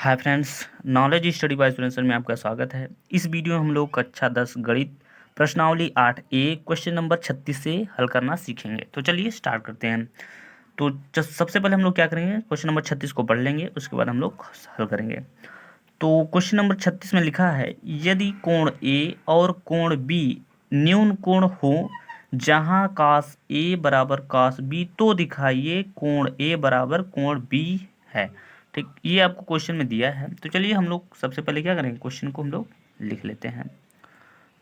Hi friends, knowledge study bye Surendra में आपका स्वागत है। इस वीडियो में हम लोग कक्षा 10 गणित प्रश्नावली 8A क्वेश्चन नंबर 36 से हल करना सीखेंगे। तो चलिए स्टार्ट करते हैं। तो सबसे पहले हम लोग क्या करेंगे, क्वेश्चन नंबर 36 को पढ़ लेंगे, उसके बाद हम लोग हल करेंगे। तो क्वेश्चन नंबर 36 में लिखा है, यदि कोण ए और कोण बी न्यून कोण हो जहां cos ए बराबर cos बी, तो दिखाइए कोण ए बराबर कोण बी है। ठीक, ये आपको क्वेश्चन में दिया है। तो चलिए हम लोग सबसे पहले क्या करेंगे, क्वेश्चन को हम लोग लिख लेते हैं।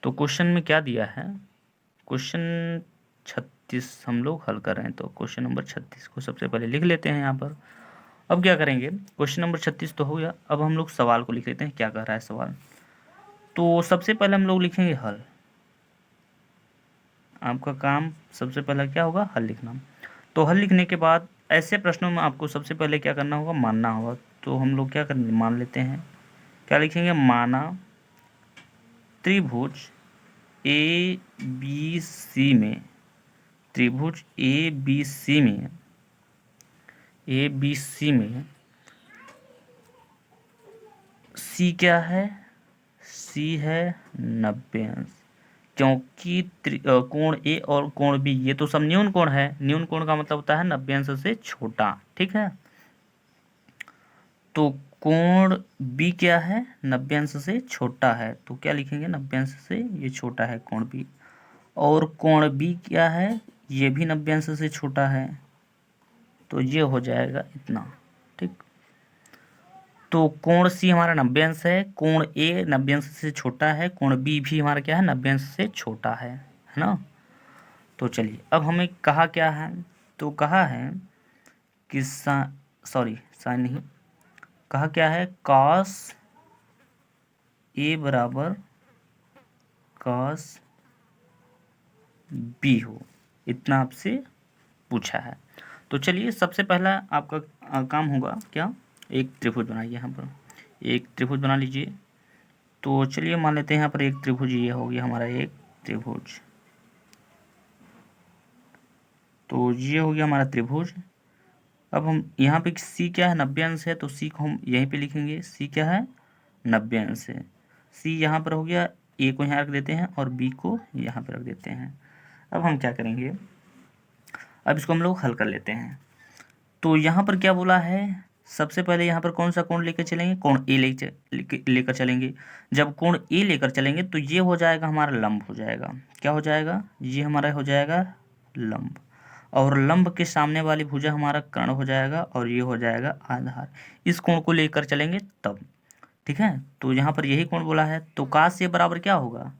तो क्वेश्चन में क्या दिया है, क्वेश्चन 36 हम लोग हल कर रहे हैं। तो क्वेश्चन नंबर 36 को सबसे पहले लिख लेते हैं यहाँ पर। अब क्या करेंगे, क्वेश्चन नंबर 36 तो हो गया, अब हम लोग सवाल को लिख लेते हैं, क्या कह रहा है सवाल। तो सबसे पहले हम लोग लिखेंगे हल। आपका काम सबसे पहला क्या होगा, हल लिखना। तो हल लिखने के बाद ऐसे प्रश्नों में आपको सबसे पहले क्या करना होगा, मानना होगा। तो हम लोग क्या करेंगे, मान लेते हैं। क्या लिखेंगे, माना त्रिभुज ए बी सी में, त्रिभुज ए बी सी में, ए बी सी में सी क्या है, सी है 90 अंश। क्योंकि कोण ए और कोण बी ये तो सब न्यून कोण है। न्यून कोण का मतलब होता है 90 अंश से छोटा। ठीक है, तो कोण बी क्या है, 90 अंश से छोटा है। तो क्या लिखेंगे, 90 अंश से ये छोटा है कोण बी। और कोण बी क्या है, ये भी 90 अंश से छोटा है। तो ये हो जाएगा इतना। ठीक, तो कोण सी हमारा 90 अंश है, कोण ए 90 अंश से छोटा है, कोण बी भी हमारा क्या है, 90 अंश से छोटा है ना। तो चलिए अब हमें कहा क्या है, तो कहा है कि साइन नहीं, कहा क्या है, cos ए बराबर cos बी हो, इतना आपसे पूछा है। तो चलिए सबसे पहला आपका काम होगा क्या, एक त्रिभुज बनाइए। यहाँ पर एक त्रिभुज बना लीजिए। तो चलिए मान लेते हैं यहाँ पर एक त्रिभुज, ये हो गया हमारा एक त्रिभुज। तो ये हो गया हमारा त्रिभुज। अब हम यहाँ पे सी क्या है, 90 अंश है, तो सी को हम यहीं पे लिखेंगे। सी क्या है, 90 अंश है। सी यहाँ पर हो गया, ए को यहाँ रख देते हैं और बी को यहाँ पर रख देते हैं। अब हम क्या करेंगे, अब इसको हम लोग हल कर लेते हैं। तो यहाँ पर क्या बोला है, सबसे पहले यहाँ पर कौन सा कोण लेकर चलेंगे, कोण ए लेकर चलेंगे। जब कोण ए लेकर चलेंगे तो ये हो जाएगा हमारा लंब हो जाएगा। क्या हो जाएगा, ये हमारा हो जाएगा लंब। और लंब के सामने वाली भुजा हमारा कर्ण हो जाएगा और ये हो जाएगा आधार। इस कोण को लेकर चलेंगे तब। ठीक है, तो यहाँ पर यही कोण बोला है। तो काश ये बराबर क्या होगा,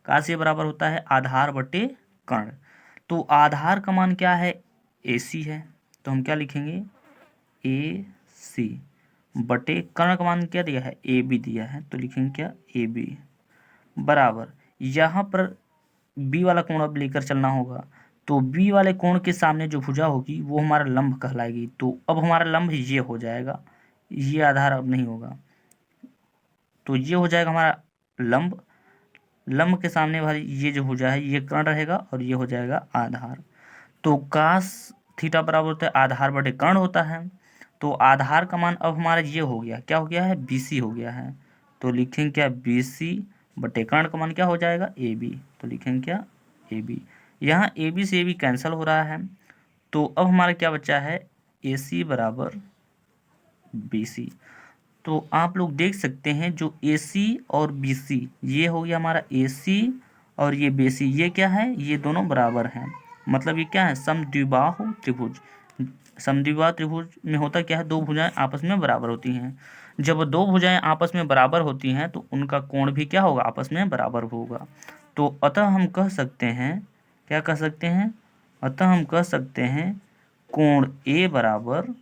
काश ये बराबर होता है आधार बटे कर्ण। तो आधार का मान क्या है, AC है। तो हम क्या लिखेंगे, AC बटे कर्ण का मान क्या दिया है, AB दिया है। तो लिखेंगे क्या, AB बराबर, यहाँ पर B वाला कोण अब लेकर चलना होगा। तो B वाले कोण के सामने जो भुजा होगी वो हमारा लंब कहलाएगी। तो अब हमारा लंब ये हो जाएगा, ये आधार अब नहीं होगा। तो ये हो जाएगा हमारा लंब। लंब के सामने वाली ये जो भुजा है ये कर्ण रहेगा और ये हो जाएगा आधार। तो कास थीटा बराबर होता है आधार बटे कर्ण होता है। तो आधार का मान अब हमारा ये हो गया, क्या हो गया है, BC हो गया है। तो लिखेंगे क्या, BC बटे कर्ण का मान क्या हो जाएगा, AB। तो लिखेंगे क्या, AB। यहाँ AB से AB कैंसिल हो रहा है। तो अब हमारा क्या बचा है, AC बराबर BC। तो आप लोग देख सकते हैं जो AC और BC ये हो गया हमारा AC और ये BC, ये क्या है, ये दोनों बराबर हैं। मतलब ये क्या है, समद्विबाहु त्रिभुज। समद्विबाहु त्रिभुज में होता क्या है, दो भुजाएं आपस में बराबर होती हैं। जब दो भुजाएं आपस में बराबर होती हैं तो उनका कोण भी क्या होगा, आपस में बराबर होगा। तो अतः हम कह सकते हैं, क्या कह सकते हैं, अतः हम कह सकते हैं कोण A बराबर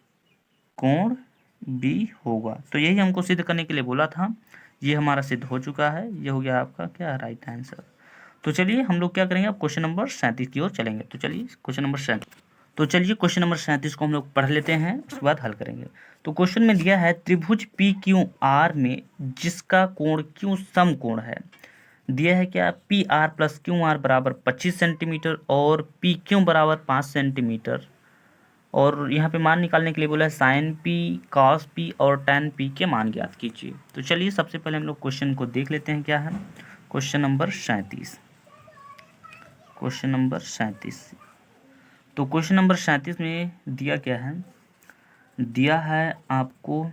कोण B होगा। तो यही हमको सिद्ध करने के लिए बोला था। ये हमारा सिद्ध हो चुका है, ये हो गया आपका क्या, राइट आंसर। तो चलिए हम लोग क्या करेंगे, अब क्वेश्चन नंबर 37 की ओर चलेंगे। तो चलिए क्वेश्चन नंबर 37, तो चलिए क्वेश्चन नंबर 37 को हम लोग पढ़ लेते हैं, उसके बाद हल करेंगे। तो क्वेश्चन में दिया है, त्रिभुज PQR में जिसका कोण Q समकोण है, दिया है क्या, PR प्लस QR बराबर 25 सेंटीमीटर और PQ बराबर 5 सेंटीमीटर और यहाँ पे मान निकालने के लिए बोला है साइन पी, कॉस पी और टैन पी के मान ज्ञात कीजिए। तो चलिए सबसे पहले हम लोग क्वेश्चन को देख लेते हैं क्या है। Question number 37। Question number 37। तो क्वेश्चन नंबर 37 में दिया क्या है, दिया है आपको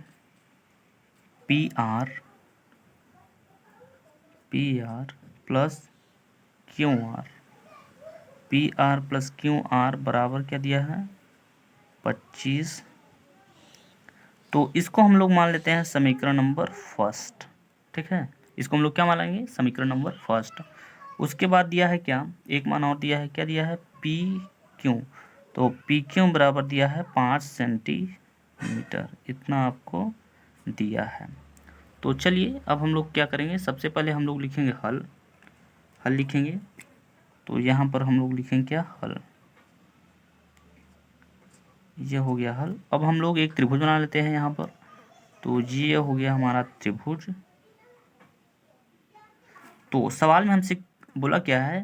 P R plus Q R, P R plus Q R बराबर क्या दिया है 25। तो इसको हम लोग मान लेते हैं समीकरण नंबर फर्स्ट। ठीक है, इसको हम लोग क्या मान लेंगे, समीकरण नंबर फर्स्ट। उसके बाद दिया है क्या, एक मान और दिया है, क्या दिया है पी क्यू। तो पी क्यू बराबर दिया है 5 सेंटीमीटर, इतना आपको दिया है। तो चलिए अब हम लोग क्या करेंगे, सबसे पहले हम लोग लिखेंगे हल लिखेंगे। तो यहाँ पर हम लोग लिखेंगे क्या, हल। ये हो गया हल। अब हम लोग एक त्रिभुज बना लेते हैं यहाँ पर। तो ये हो गया हमारा त्रिभुज। तो सवाल में हमसे बोला क्या है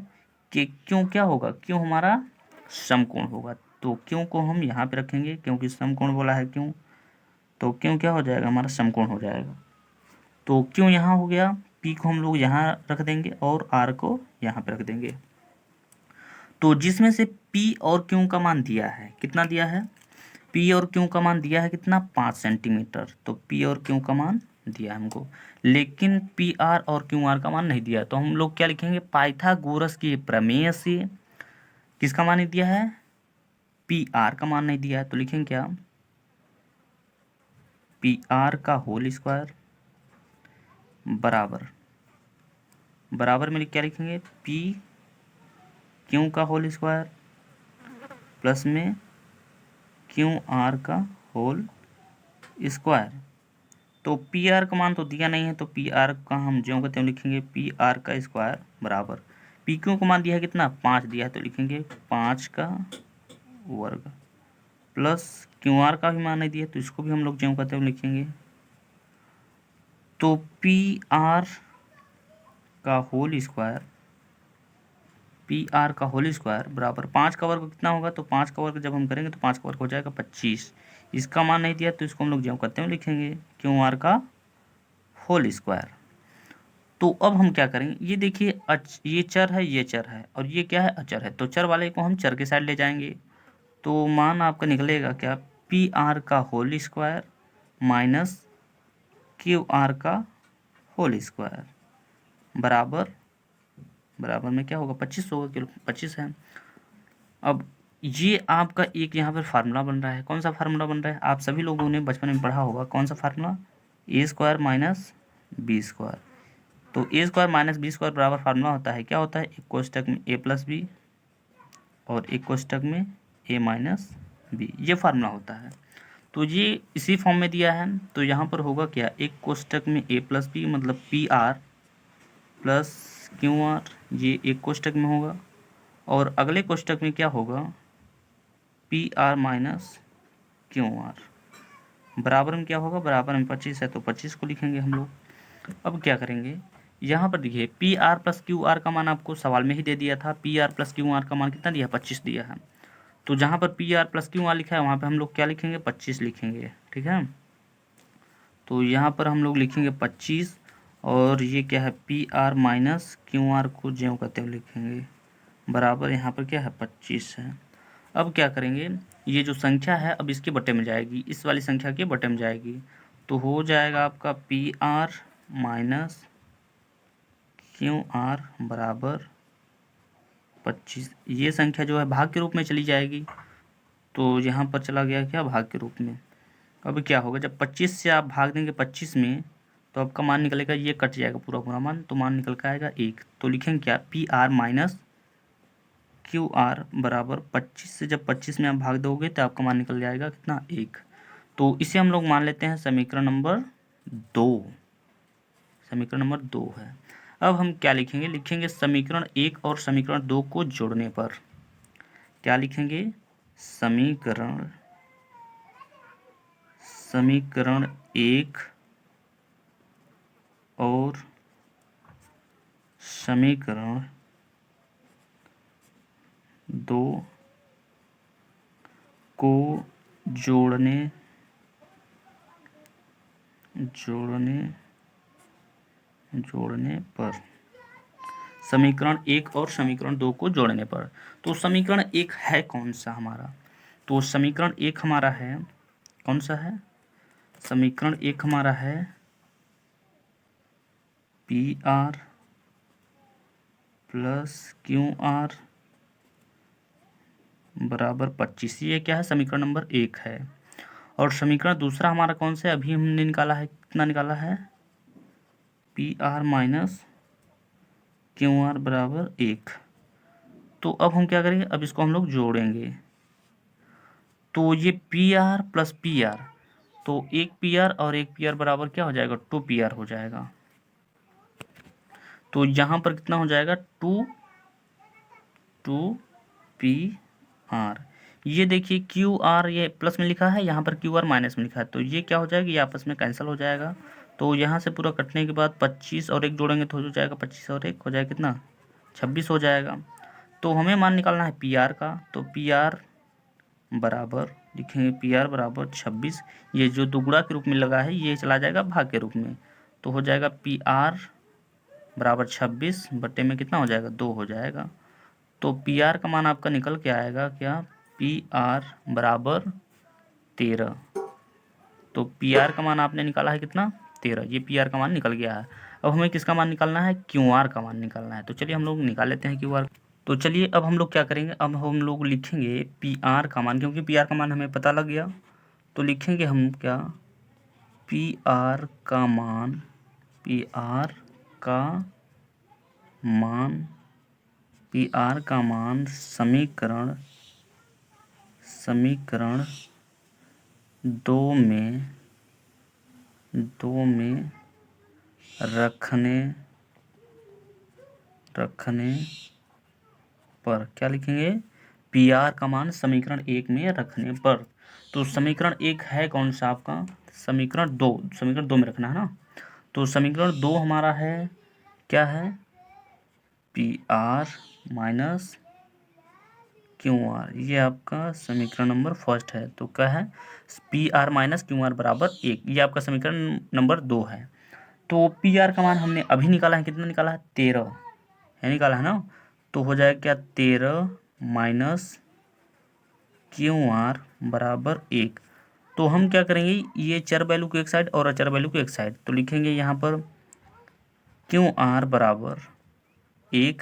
कि क्यों क्या होगा, क्यों हमारा समकोण होगा। तो क्यों को हम यहाँ पे रखेंगे क्योंकि समकोण बोला है क्यों, तो क्यों क्या हो जाएगा हमारा समकोण हो जाएगा। तो क्यों यहाँ हो गया, पी को हम लोग यहाँ रख देंगे और आर को यहाँ पे रख देंगे। तो जिसमें से पी और क्यों का मान दिया है, कितना दिया है, पी और क्यू का मान दिया है कितना 5 सेंटीमीटर। तो पी और क्यू का मान दिया हमको, लेकिन पी आर और क्यू आर का मान नहीं दिया। तो हम लोग क्या लिखेंगे, पाइथागोरस की प्रमेय से किसका मान नहीं दिया है, पी आर का मान नहीं दिया है। तो लिखेंगे क्या, पी आर का होल स्क्वायर बराबर में क्या लिखेंगे, पी क्यू का होल स्क्वायर प्लस में क्यू आर का होल स्क्वायर। तो पी आर का मान तो दिया नहीं है, तो पी आर का हम ज्यों कहते हैं लिखेंगे पी आर का स्क्वायर बराबर पी क्यू का मान दिया है कितना 5 दिया है, तो लिखेंगे 5 का वर्ग प्लस क्यू आर का भी मान नहीं दिया, तो इसको भी हम लोग ज्यों कहते हैं लिखेंगे। तो पी आर का होल स्क्वायर, पी आर का होल स्क्वायर बराबर 5 का वर्ग कितना होगा, तो 5 का वर्ग जब हम करेंगे तो 5 का वर्ग हो जाएगा 25। इसका मान नहीं दिया तो इसको हम लोग ज्यों कहते हैं लिखेंगे क्यू आर का होल स्क्वायर। तो अब हम क्या करेंगे, ये देखिए ये चर है, ये चर है और ये क्या है अचर है। तो चर वाले को हम चर के साइड ले जाएंगे। तो मान आपका निकलेगा क्या, पी आर का whole square minus Q R का होल स्क्वायर बराबर में क्या होगा 25 होगा, किलो 25 है। अब ये आपका एक यहाँ पर फार्मूला बन रहा है। कौन सा फार्मूला बन रहा है, आप सभी लोगों ने बचपन में पढ़ा होगा। कौन सा फार्मूला, ए स्क्वायर माइनस बी स्क्वायर। तो ए स्क्वायर माइनस बी स्क्वायर बराबर फार्मूला होता है, क्या होता है, एक कोष्टक में ए प्लस बी और एक कोष्टक में ए माइनस बी, ये फार्मूला होता है। तो ये इसी फॉर्म में दिया है। तो यहाँ पर होगा क्या, एक कोष्टक में ए प्लस बी मतलब P R plus Q R, ये एक कोष्टक में होगा और अगले कोष्टक में क्या होगा, P R minus Q are बराबर में क्या होगा, बराबर में 25 है तो 25 को लिखेंगे हम लोग। अब क्या करेंगे, यहाँ पर देखिए P R plus Q R का मान आपको सवाल में ही दे दिया था। P R plus Q R का मान कितना दिया, 25 दिया है। तो जहाँ पर P R plus Q R लिखा है वहाँ पर हम लोग क्या लिखेंगे, 25 लिखेंगे। ठीक है, तो यहाँ पर हम लोग लिखेंगे 25 और ये क्या है P R minus Q are को ज्यों कहते हुए लिखेंगे बराबर यहाँ पर क्या है 25 है। अब क्या करेंगे, ये जो संख्या है अब इसके बटे में जाएगी, इस वाली संख्या के बटे में जाएगी। तो हो जाएगा आपका P R minus Q are बराबर 25। ये संख्या जो है भाग के रूप में चली जाएगी, तो यहाँ पर चला गया क्या, भाग के रूप में। अब क्या होगा, जब 25 से आप भाग देंगे 25 में तो आपका मान निकलेगा, ये कट जाएगा पूरा पूरा मान, तो मान निकल कर आएगा 1। तो लिखेंगे क्या, P are minus Q are बराबर 25 से जब 25 में आप भाग दोगे तो आपका मान निकल जाएगा कितना, 1। तो इसे हम लोग मान लेते हैं समीकरण नंबर 2। समीकरण नंबर 2 है। अब हम क्या लिखेंगे, लिखेंगे समीकरण 1 और समीकरण 2 को जोड़ने पर क्या लिखेंगे, समीकरण 1 और समीकरण 2 को जोड़ने पर, समीकरण 1 और समीकरण 2 को जोड़ने पर। तो समीकरण 1 है कौन सा हमारा? तो समीकरण 1 हमारा है, कौन सा है? समीकरण 1 हमारा है PR प्लस QR बराबर 25। ये क्या है? समीकरण नंबर 1 है। और समीकरण दूसरा हमारा कौन सा है? अभी हमने निकाला है, कितना निकाला है? PR माइनस QR बराबर 1। तो अब हम क्या करेंगे? अब इसको हम लोग जोड़ेंगे। तो ये PR प्लस PR, तो एक PR और एक PR बराबर क्या हो जाएगा? 2PR हो जाएगा। तो यहाँ पर कितना हो जाएगा? 2PR। ये देखिए QR ये प्लस में लिखा है, यहाँ पर QR माइनस में लिखा है, तो ये क्या हो जाएगा? ये आपस में कैंसिल हो जाएगा। तो यहाँ से पूरा कटने के बाद 25 और 1 जोड़ेंगे तो हो जाएगा 25 और 1 हो जाएगा कितना? 26 हो जाएगा। तो हमें मान निकालना है PR का। तो PR बराबर लिखेंगे, PR बराबर 26। ये जो दुगुड़ा के रूप में लगा है ये चला जाएगा भाग के रूप में, तो हो जाएगा PR बराबर 26 बट्टे में कितना हो जाएगा? 2 हो जाएगा। तो PR का मान आपका निकल के आएगा क्या? PR बराबर 13। तो PR का मान आपने निकाला है कितना? 13। ये PR का मान निकल गया है। अब हमें किसका मान निकालना है? QR का मान निकालना है। तो चलिए हम लोग निकाल लेते हैं QR। तो चलिए अब हम लोग क्या करेंगे? अब हम लोग लिखेंगे PR का मान, क्योंकि PR का मान हमें पता लग गया। तो लिखेंगे हम क्या? PR का मान, PR का मान, PR का मान समीकरण 2 में रखने पर क्या लिखेंगे? PR का मान समीकरण 1 में रखने पर। तो समीकरण 1 है कौन सा आपका? समीकरण 2, समीकरण 2 में रखना है ना। तो समीकरण 2 हमारा है क्या है? PR minus QR। ये आपका समीकरण नंबर फर्स्ट है। तो क्या है? PR माइनस QR बराबर 1। ये आपका समीकरण नंबर 2 है। तो PR का मान हमने अभी निकाला है, कितना निकाला है? 13 है, निकाला है ना। तो हो जाएगा क्या? 13 माइनस QR बराबर 1। तो हम क्या करेंगे? ये चर वैल्यू को एक साइड और अचर वैल्यू को एक साइड, तो लिखेंगे यहाँ पर QR बराबर 1।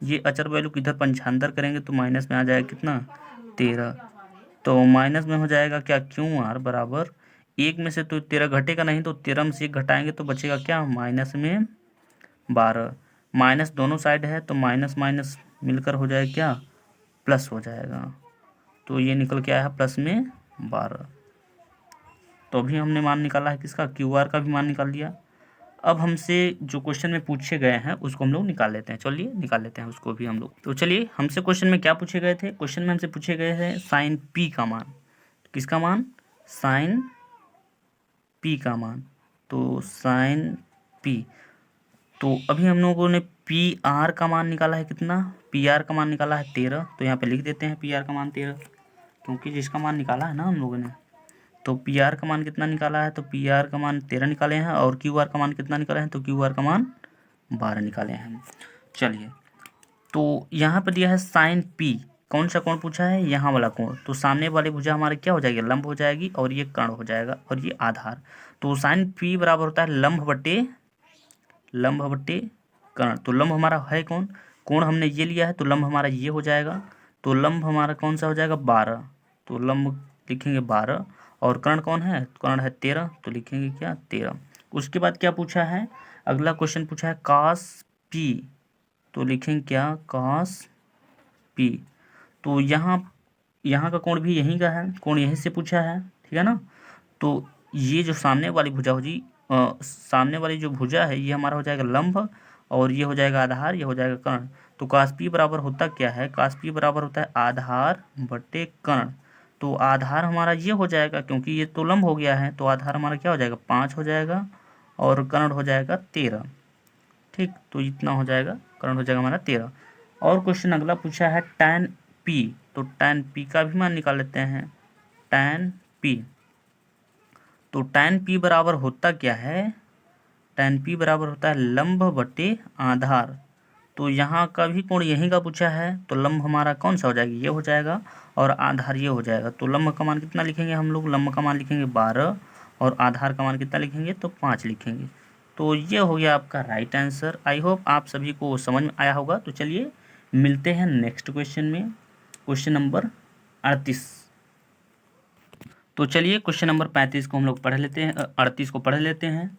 ये अचर वैल्यू को इधर पंचांतर करेंगे तो माइनस में आ जाएगा कितना? 13। तो माइनस में हो जाएगा क्या? QR बराबर 1 में से तो 13 घटेगा नहीं, तो 13 में से 1 घटाएंगे तो बचेगा क्या? माइनस में 12। माइनस दोनों साइड है तो माइनस माइनस मिलकर हो जाएगा क्या? प्लस हो जाएगा। तो ये निकल के आया है प्लस में 12। तो अभी हमने मान निकाला है किसका? QR का भी मान निकाल लिया। अब हमसे जो क्वेश्चन में पूछे गए हैं उसको हम लोग निकाल लेते हैं। चलिए निकाल लेते हैं उसको भी हम लोग। तो चलिए, हमसे क्वेश्चन में क्या पूछे गए थे? क्वेश्चन में हमसे पूछे गए थे साइन P का मान। किसका मान? साइन P का मान। तो साइन P, तो अभी हम लोगों ने PR का मान निकाला है कितना? PR का मान निकाला है 13। तो यहाँ पे लिख देते हैं PR का मान 13, क्योंकि जिसका मान निकाला है ना हम लोगों ने। तो PR का मान कितना निकाला है? तो PR का मान 13 निकाले हैं। और QR का मान कितना निकाले हैं? तो QR का मान 12 निकाले हैं। चलिए, तो यहाँ पर दिया है साइन P। कौन सा कोण पूछा है? यहाँ वाला कोण। तो सामने वाली भुजा हमारे क्या हो जाएगी? लंब हो जाएगी, और ये कर्ण हो जाएगा, और ये आधार। तो साइन P बराबर होता है लंब बट्टे कर्ण। तो लंब हमारा है कौन? कोण हमने ये लिया है, तो लंब हमारा ये हो जाएगा। तो लंब हमारा कौन सा हो जाएगा? 12। तो लंब लिखेंगे 12। और कर्ण कौन है? कर्ण है 13। तो लिखेंगे क्या? 13। उसके बाद क्या पूछा है? अगला क्वेश्चन पूछा है cos P। तो लिखेंगे क्या? cos P। तो यहाँ का कोण भी यहीं का है, कोण यहीं से पूछा है, ठीक है ना। तो ये जो सामने वाली भुजा होगी, सामने वाली जो भुजा है ये हमारा हो जाएगा लंब, और ये हो जाएगा आधार, ये हो जाएगा कर्ण। तो cos P बराबर होता क्या है? cos P बराबर होता है आधार बट्टे कर्ण। तो आधार हमारा ये हो जाएगा, क्योंकि ये तो लंब हो गया है, तो आधार हमारा क्या हो जाएगा? 5 हो जाएगा, और कर्ण हो जाएगा 13। ठीक, तो इतना हो जाएगा, कर्ण हो जाएगा हमारा 13। और क्वेश्चन अगला पूछा है tan P। तो tan P का भी मान निकाल लेते हैं। tan p। तो tan p बराबर होता क्या है, tan p बराबर होता है लंब बटे आधार। तो यहाँ का भी कोण यहीं का पूछा है, तो लंब हमारा कौन सा हो जाएगा, ये हो जाएगा, और आधार ये हो जाएगा। तो लंब का मान कितना लिखेंगे हम लोग, लंब का मान लिखेंगे 12 और आधार का मान कितना लिखेंगे, तो 5 लिखेंगे। तो ये हो गया आपका राइट आंसर। आई होप आप सभी को समझ में आया होगा। तो चलिए मिलते हैं नेक्स्ट क्वेश्चन में, क्वेश्चन नंबर 38। तो चलिए क्वेश्चन नंबर 35 को हम लोग पढ़ लेते हैं, 38 को पढ़ लेते हैं,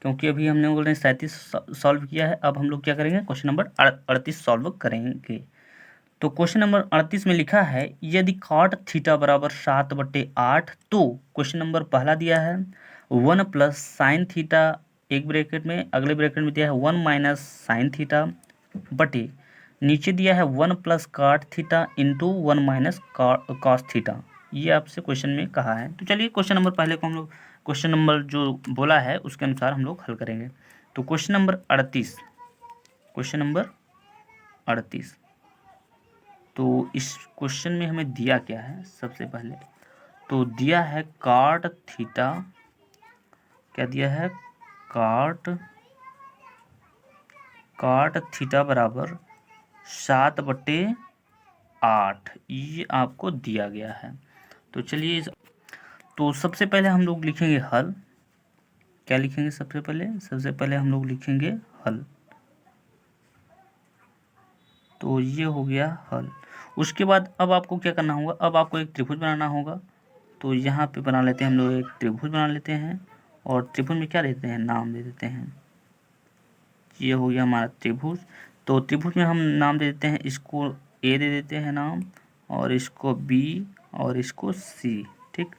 क्योंकि अभी हमने बोल रहे 37 सॉल्व किया है। अब हम लोग क्या करेंगे, क्वेश्चन नंबर 38 सॉल्व करेंगे। तो क्वेश्चन नंबर 38 में लिखा है यदि cot थीटा बराबर 7/8, तो क्वेश्चन नंबर पहला दिया है 1 प्लस साइन थीटा, एक ब्रैकेट में, अगले ब्रैकेट में दिया है 1 माइनस साइन थीटा बटे, नीचे दिया है 1 plus cot theta into 1 minus cos theta. ये आपसे क्वेश्चन में कहा है। तो चलिए क्वेश्चन नंबर पहले को हम लोग, क्वेश्चन नंबर जो बोला है उसके अनुसार हम लोग हल करेंगे। तो क्वेश्चन नंबर 38, क्वेश्चन नंबर 38, तो इस क्वेश्चन में हमें दिया क्या है, सबसे पहले तो दिया है cot थीटा, क्या दिया है, cot थीटा बराबर 7/8, ये आपको दिया गया है। तो चलिए तो सबसे पहले हम लोग लिखेंगे हल। क्या लिखेंगे सबसे पहले हम लोग लिखेंगे हल। तो ये हो गया हल। उसके बाद अब आपको क्या करना होगा, अब आपको एक त्रिभुज बनाना होगा। तो यहाँ पे बना लेते हैं हम लोग, एक त्रिभुज बना लेते हैं, और त्रिभुज में क्या देते हैं, नाम दे देते हैं। ये हो गया हमारा त्रिभुज। तो त्रिभुज में हम नाम दे देते हैं, इसको ए दे देते हैं नाम, और इसको बी, और इसको सी। ठीक,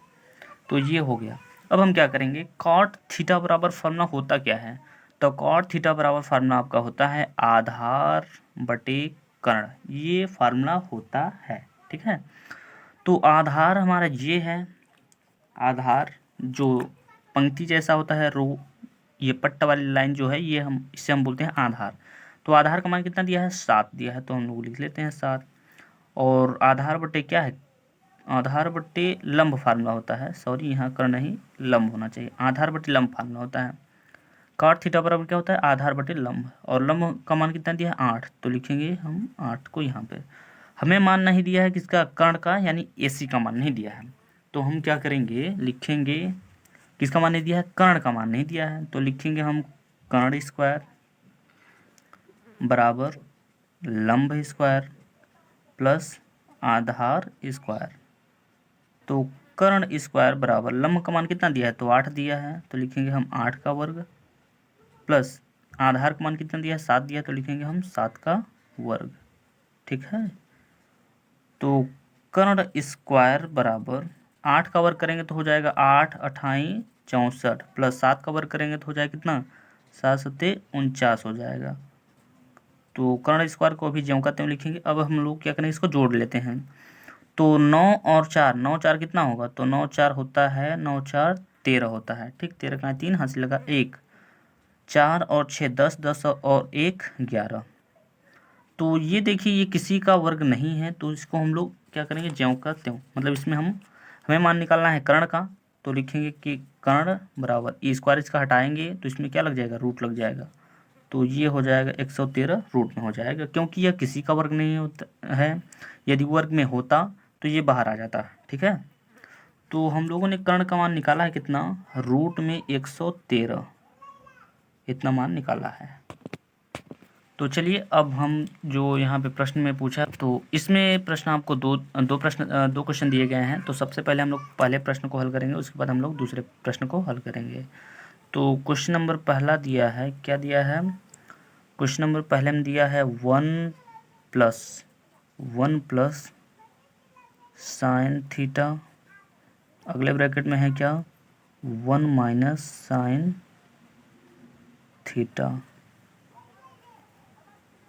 तो ये हो गया। अब हम क्या करेंगे, cot थीटा बराबर फार्मूला होता क्या है, तो cot थीटा बराबर फार्मूला आपका होता है आधार बटे कर्ण, ये फार्मूला होता है। ठीक है, तो आधार हमारा ये है, आधार जो पंक्ति जैसा होता है, रो, ये पट्टा वाली लाइन जो है, ये हम इससे हम बोलते हैं आधार। तो आधार का मान कितना दिया है, 7 दिया है, तो हम लोग लिख लेते हैं 7। और आधार बटे क्या है, आधार बटे लंब फार्मूला होता है, सॉरी यहाँ कर्ण नहीं, लंब होना चाहिए, आधार बटे लंब फार्मूला होता है। cot थीटा बराबर क्या होता है, आधार बटे लंब, और लंब का मान कितना दिया है, 8, तो लिखेंगे हम 8 को यहाँ पे। हमें मान नहीं दिया है किसका, कर्ण का, यानी AC का मान नहीं दिया है, तो हम क्या करेंगे, लिखेंगे किसका मान नहीं दिया है, कर्ण का मान नहीं दिया है, तो लिखेंगे हम कर्ण स्क्वायर बराबर लंब स्क्वायर प्लस आधार स्क्वायर। तो कर्ण स्क्वायर बराबर लंब का मान कितना दिया है, तो 8 दिया है, तो लिखेंगे हम 8 का वर्ग, प्लस आधार का मान कितना दिया है, 7 दिया, तो लिखेंगे हम 7 का वर्ग। ठीक है, तो कर्ण स्क्वायर बराबर 8 का वर्ग करेंगे तो हो जाएगा 8 अठाई 64, प्लस 7 का वर्ग करेंगे तो हो जाएगा कितना, 7 सत्ते 49 हो जाएगा। तो कर्ण स्क्वायर को अभी ज्यों का त्यों लिखेंगे। अब हम लोग क्या करेंगे, इसको जोड़ लेते हैं। तो 9 और 4, 9 4 कितना होगा, तो 9 4 होता है, 9 4 13 होता है। ठीक, 13 का 3 हाथ से लगा 1, 4 और 6 10, 10 और 1 11। तो ये देखिए ये किसी का वर्ग नहीं है, तो इसको हम लोग क्या करेंगे, ज्यों का त्यों, मतलब इसमें हमें मान निकालना है कर्ण का, तो लिखेंगे कि कर्ण बराबर ई स्क्वायर, इसका हटाएंगे तो इसमें क्या लग जाएगा, रूट लग जाएगा, तो ये हो जाएगा 113 रूट में हो जाएगा, क्योंकि यह किसी का वर्ग नहीं होता है। यदि वर्ग में होता तो ये बाहर आ जाता। ठीक है, तो हम लोगों ने कर्ण का मान निकाला है कितना, रूट में 113, इतना मान निकाला है। तो चलिए अब हम जो यहाँ पे प्रश्न में पूछा, तो इसमें प्रश्न आपको दो क्वेश्चन दिए गए हैं। तो सबसे पहले हम लोग पहले प्रश्न को हल करेंगे, उसके बाद हम लोग दूसरे प्रश्न को हल करेंगे। तो क्वेश्चन नंबर पहला दिया है, क्या दिया है, क्वेश्चन नंबर पहले में दिया है 1 प्लस साइन थीटा, अगले ब्रैकेट में है क्या, 1 माइनस साइन थीटा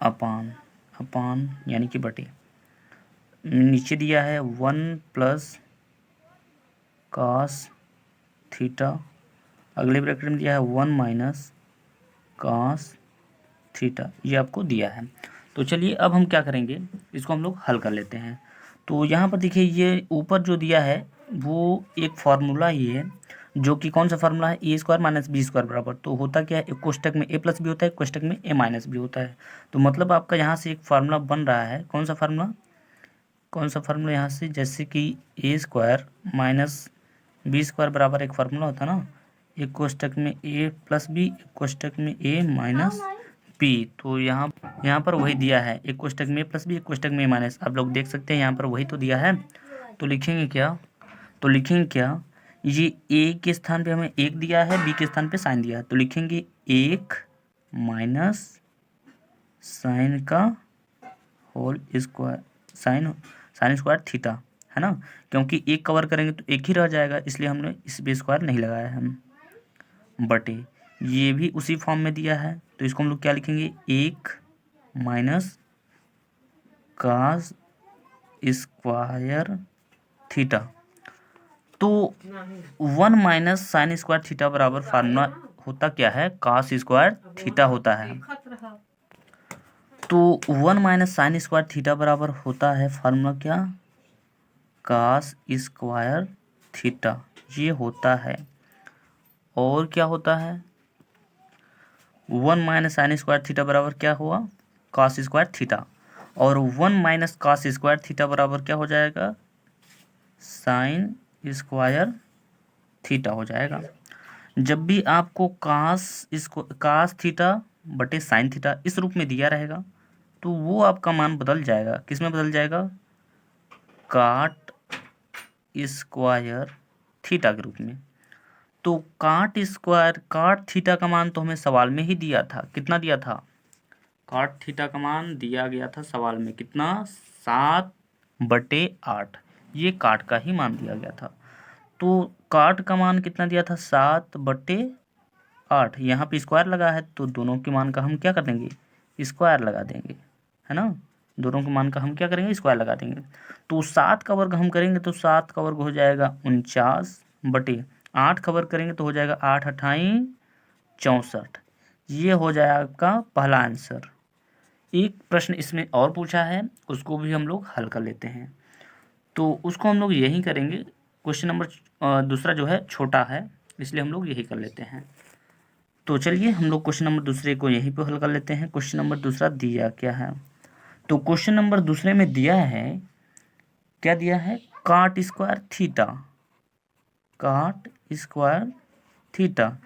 अपान यानी कि बटे, नीचे दिया है 1 प्लस कॉस थीटा, अगले ब्रैकेट में दिया है 1 माइनस कॉस थीटा, ये आपको दिया है। तो चलिए अब हम क्या करेंगे, इसको हम लोग हल कर लेते हैं। तो यहाँ पर देखिए ये ऊपर जो दिया है वो एक फार्मूला ही है, जो कि कौन सा फार्मूला है, ए स्क्वायर माइनस बी स्क्वायर बराबर, तो होता क्या है, एक कोष्टक में ए प्लस बी होता है, एक कोष्टक में ए माइनस बी होता है। तो मतलब आपका यहाँ से एक फार्मूला बन रहा है, कौन सा फार्मूला यहाँ से, जैसे कि ए स्क्वायर माइनस बी स्क्वायर बराबर एक फार्मूला होता है ना, एक कोष्टक में ए प्लस बी, एक कोष्टक में ए माइनस बी। तो यहाँ पर वही दिया है, एक कोष्टक में ए प्लस बी, एक कोष्टक में ए माइनस, आप लोग देख सकते हैं यहाँ पर वही तो दिया है। तो लिखेंगे क्या, ये ए के स्थान पे हमें एक दिया है, बी के स्थान पे साइन दिया है, तो लिखेंगे एक माइनस साइन का whole square, sine square theta, है ना, क्योंकि एक कवर करेंगे तो एक ही रह जाएगा, इसलिए हमने इस पे स्क्वायर नहीं लगाया है हम, बटे ये भी उसी फॉर्म में दिया है, तो इसको हम लोग क्या लिखेंगे, एक माइनस कास स्क्वायर थीटा। तो 1 माइनस साइन स्क्वायर थीटा बराबर फार्मूला होता क्या है, कास स्क्वायर थीटा होता है। तो 1 माइनस साइन स्क्वायर थीटा बराबर होता है फार्मूला क्या, कास स्क्वायर थीटा, ये होता है। और क्या होता है, 1 माइनस साइन स्क्वायर थीटा बराबर क्या हुआ, कास स्क्वायर थीटा, और 1 माइनस कास स्क्वायर थीटा बराबर क्या हो जाएगा, साइन स्क्वायर थीटा हो जाएगा। जब भी आपको कास थीटा बटे साइन थीटा इस रूप में दिया रहेगा, तो वो आपका मान बदल जाएगा, किस में बदल जाएगा, काट स्क्वायर थीटा के रूप में। तो काट थीटा का मान तो हमें सवाल में ही दिया था, कितना दिया था, काट थीटा का मान दिया गया था सवाल में, कितना, 7/8, ये काट का ही मान दिया गया था। तो काट का मान कितना दिया था, 7/8, यहाँ पे स्क्वायर लगा है, तो दोनों के मान का हम क्या कर देंगे, स्क्वायर लगा देंगे, है ना, दोनों के मान का हम क्या करेंगे, स्क्वायर लगा देंगे। तो 7 का वर्ग हम करेंगे तो 7 का वर्ग हो जाएगा 49/8 का वर्ग करेंगे तो हो जाएगा 8×8 = 64, ये हो जाएगा आपका पहला आंसर। एक प्रश्न इसमें और पूछा है, उसको भी हम लोग हल कर लेते हैं, तो उसको हम लोग यही करेंगे, क्वेश्चन नंबर दूसरा जो है छोटा है, इसलिए हम लोग यही कर लेते हैं। तो चलिए हम लोग क्वेश्चन नंबर दूसरे को यहीं पे हल कर लेते हैं। क्वेश्चन नंबर दूसरा दिया क्या है, तो क्वेश्चन नंबर दूसरे में दिया है, क्या दिया है, काट स्क्वायर थीटा,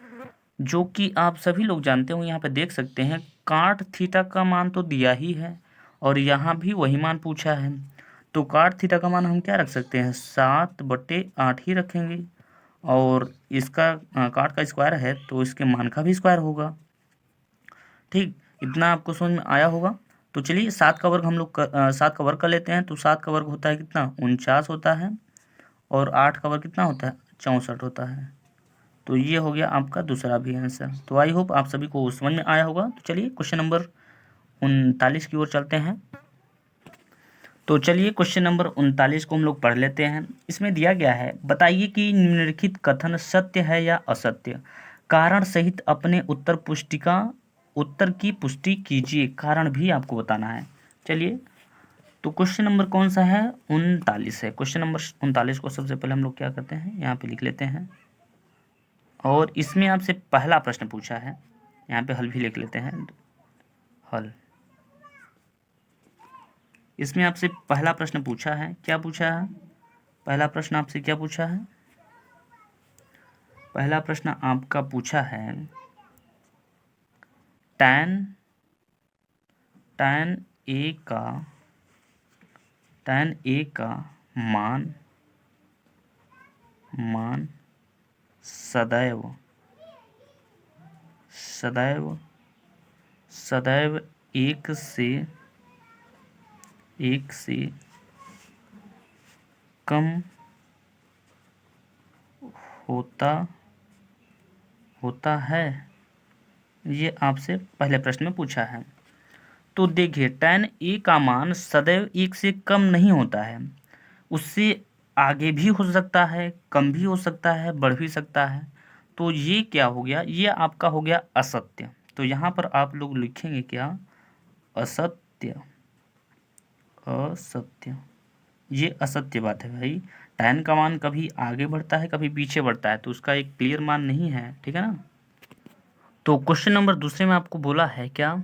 जो कि आप सभी लोग जानते हो, यहाँ पे देख सकते हैं काट थीटा का मान तो दिया ही है, और यहाँ भी वही मान पूछा है, तो काट थीटा का मान हम क्या रख सकते हैं, 7/8 ही रखेंगे, और इसका काट का स्क्वायर है तो इसके मान का भी स्क्वायर होगा। ठीक, इतना आपको समझ में आया होगा। तो चलिए 7 का वर्ग हम लोग 7 का वर्ग कर लेते हैं, तो 7 का वर्ग होता है कितना, 49 होता है, और 8 का वर्ग कितना होता है, 64 होता है। तो ये हो गया आपका दूसरा भी आंसर। तो आई होप आप सभी को समझ में आया होगा। तो चलिए क्वेश्चन नंबर 39 की ओर चलते हैं। तो चलिए क्वेश्चन नंबर 39 को हम लोग पढ़ लेते हैं। इसमें दिया गया है, बताइए कि निम्नलिखित कथन सत्य है या असत्य, कारण सहित अपने उत्तर की पुष्टि कीजिए, कारण भी आपको बताना है। चलिए, तो क्वेश्चन नंबर कौन सा है, 39 है। क्वेश्चन नंबर 39 को सबसे पहले हम लोग क्या करते हैं, यहाँ पे लिख लेते हैं, और इसमें आपसे पहला प्रश्न पूछा है, यहाँ पे हल भी लिख लेते हैं, हल। इसमें आपसे पहला प्रश्न पूछा है, क्या पूछा है, पहला प्रश्न आपसे क्या पूछा है, पहला प्रश्न आपका पूछा है tan a का मान सदैव एक से कम होता है, ये आपसे पहले प्रश्न में पूछा है। तो देखिए, tan a का मान सदैव 1 से कम नहीं होता है, उससे आगे भी हो सकता है, कम भी हो सकता है, बढ़ भी सकता है। तो ये क्या हो गया, ये आपका हो गया असत्य। तो यहाँ पर आप लोग लिखेंगे क्या, असत्य, ये असत्य बात है भाई। tan का मान कभी आगे बढ़ता है कभी पीछे बढ़ता है, तो उसका एक क्लियर मान नहीं है, ठीक है ना। तो क्वेश्चन नंबर दूसरे में आपको बोला है क्या,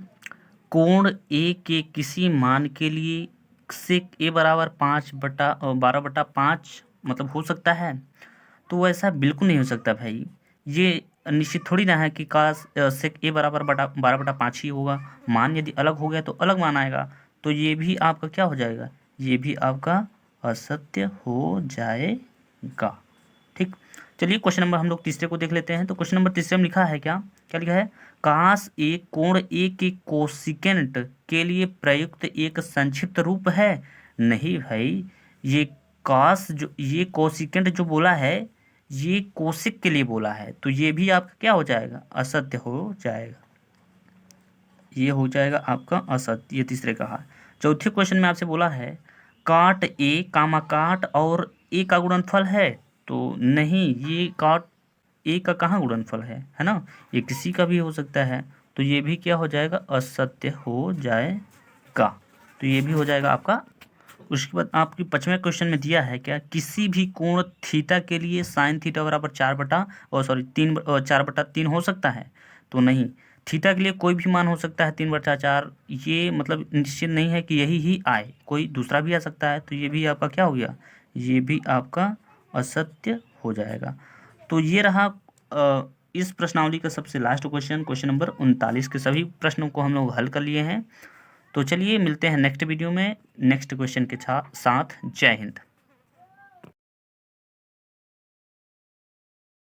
कोण ए के किसी मान के लिए सेक ए बराबर 5/12/5 मतलब हो सकता है, तो ऐसा बिल्कुल नहीं हो सकता भाई। ये निश्चित थोड़ी ना है कि काश सेक ए बराबर 12/5 ही होगा। मान यदि अलग हो गया तो अलग मान आएगा, तो ये भी आपका क्या हो जाएगा, ये भी आपका असत्य हो जाएगा। ठीक, चलिए क्वेश्चन नंबर हम लोग तीसरे को देख लेते हैं। तो क्वेश्चन नंबर तीसरे में लिखा है क्या, क्या लिखा है, काश एक कोण ए के कोसिकेंट के लिए प्रयुक्त एक संक्षिप्त रूप है। नहीं भाई, ये काश जो ये कोसिकेंट जो बोला है ये कोसिक के लिए बोला है, तो ये भी आपका क्या हो जाएगा, असत्य हो जाएगा। ये हो जाएगा आपका असत्य, ये तीसरे का है। चौथे क्वेश्चन में आपसे बोला है काट ए कामा काट और ए का गुणनफल है, तो नहीं, ये काट ए का कहाँ गुणनफल है ना, ये किसी का भी हो सकता है, तो ये भी क्या हो जाएगा, असत्य हो जाएगा। तो ये भी हो जाएगा आपका। उसके बाद आपकी 5वें क्वेश्चन में दिया है क्या, किसी भी कोण थीटा के लिए साइन थीटा बराबर 4/3 हो सकता है, तो नहीं, थीटा के लिए कोई भी मान हो सकता है 3/4, ये मतलब निश्चित नहीं है कि यही ही आए, कोई दूसरा भी आ सकता है, तो ये भी आपका क्या हो गया, ये भी आपका असत्य हो जाएगा। तो ये रहा इस प्रश्नावली का सबसे लास्ट क्वेश्चन, क्वेश्चन नंबर 39 के सभी प्रश्नों को हम लोग हल कर लिए हैं। तो चलिए मिलते हैं नेक्स्ट वीडियो में नेक्स्ट क्वेश्चन के साथ। जय हिंद।